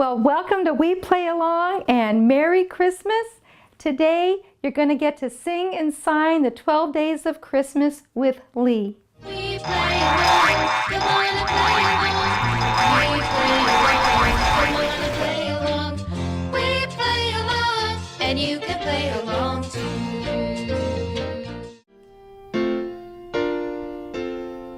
Well, welcome to We Play Along and Merry Christmas. Today, you're going to get to sing and sign the 12 Days of Christmas with Lee. We play along, you wanna play along. We play along, you wanna play along. We play along, and you can play along too.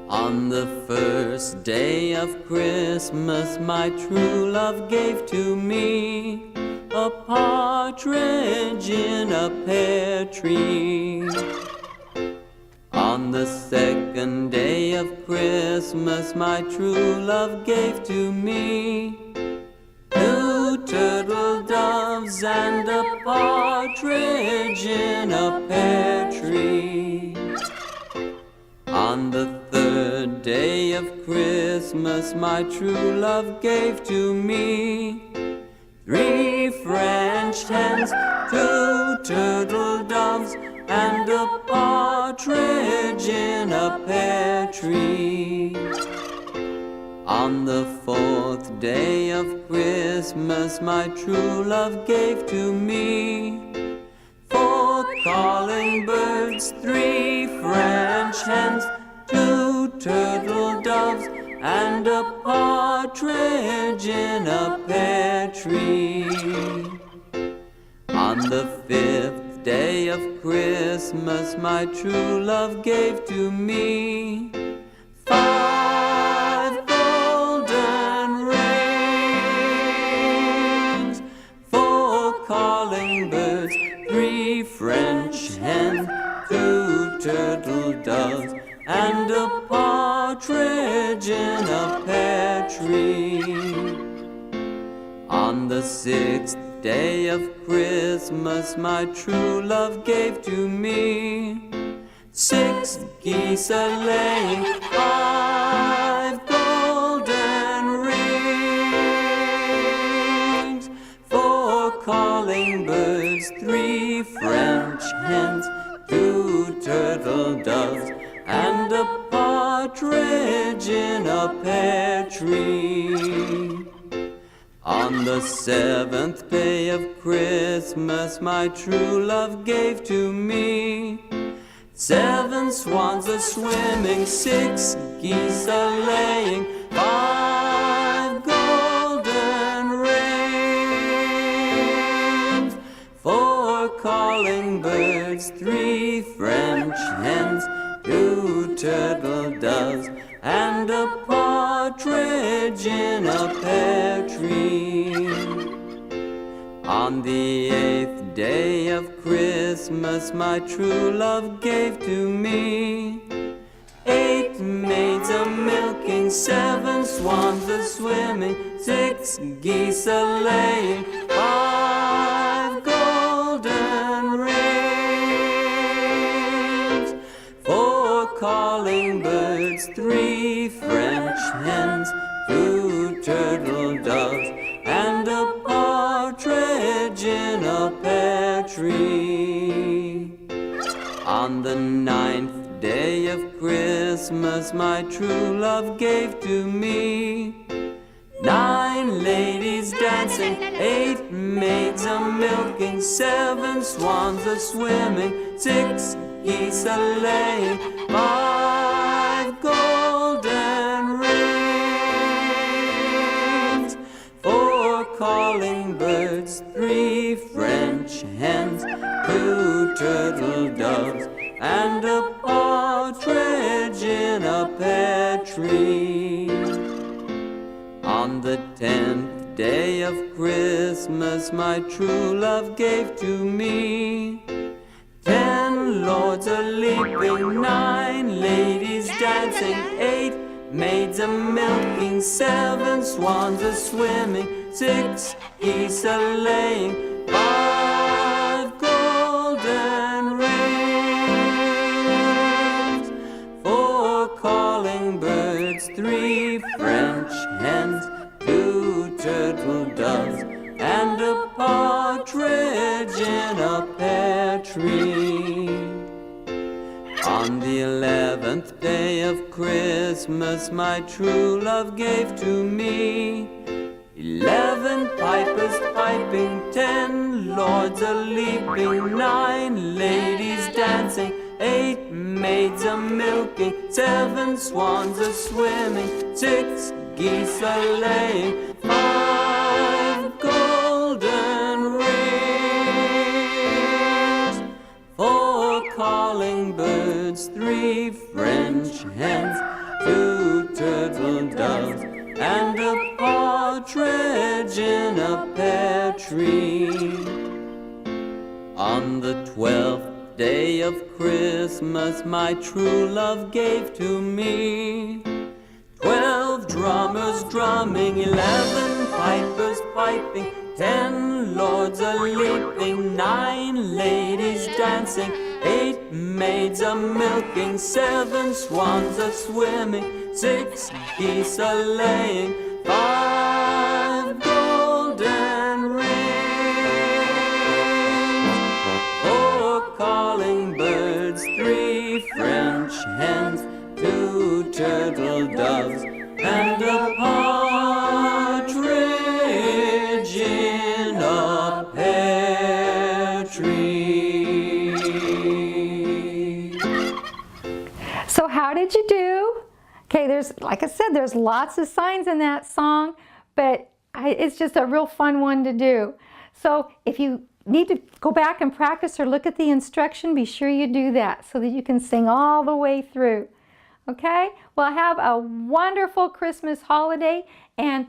On the first day of Christmas, my true love gave to me a partridge in a pear tree. On the second day of Christmas, my true love gave to me 2 turtle doves and a partridge in a pear tree. On the third day of Christmas, my true love gave to me 3 French hens, 2 turtle doves, and a partridge in a pear tree. On the fourth day of Christmas, my true love gave to me 4 calling birds, 3 French hens, 2 turtle doves, and a partridge in a pear tree. On the fifth day of Christmas, my true love gave to me 5 golden rings, 4 calling birds, 3 French hens, 2 turtle doves, and a partridge in a pear tree. On the sixth day of Christmas, my true love gave to me 6 geese a-laying, 5 golden rings, 4 calling birds, 3 French hens, 2 turtle doves, and a partridge in a pear tree. On the seventh day of Christmas, my true love gave to me 7 swans a-swimming, 6 geese a-laying, 5 golden rings, 4 calling birds, 3 French hens, 2 turtle doves, and a partridge in a pear tree. On the 8th day of Christmas, my true love gave to me 8 maids a-milking, 7 swans a-swimming, 6 geese a-laying, 5 golden rings, 4 calling birds, 3 French hens, 2 turtle doves, and a partridge in a pear tree. On the 9th day of Christmas, my true love gave to me 9 ladies dancing, 8 maids a-milking, 7 swans a-swimming, 6 geese a-laying, 5 golden rings, 4 calling birds, 3 French hens, 2 turtle doves, and a partridge in a pear tree. On the 10th day of Christmas, my true love gave to me 10 lords a-leaping, 9 ladies dancing, 8 maids a-milking, 7 swans a-swimming, 6 geese a-laying, 5 golden rings, 4 calling birds, 3 French hens, 2 turtle doves, and a partridge in a pear tree. On the 11th day of Christmas, my true love gave to me 11 lords a-leaping, 9 ladies dancing, 8 maids a-milking, 7 swans a-swimming, 6 geese a-laying, 5 golden rings, 4 calling birds, 3 French hens, 2 turtle doves, and a partridge in a pear tree. On the 12th day of Christmas, my true love gave to me 12 drummers drumming, 11 pipers piping, 10 lords a-leaping, 9 ladies dancing, 8 maids a-milking, 7 swans a-swimming, 6 geese a-laying, 5 golden rings, 4 calling birds, 3 French hens, 2 turtle doves, and a partridge in a pear tree. So how did you do? Okay, like I said, there's lots of signs in that song, but it's just a real fun one to do. So if you need to go back and practice or look at the instruction, be sure you do that so that you can sing all the way through. Okay? Well, have a wonderful Christmas holiday, and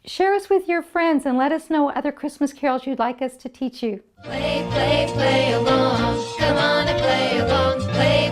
share us with your friends and let us know what other Christmas carols you'd like us to teach you. Play, play, play along. Come on and play along. Play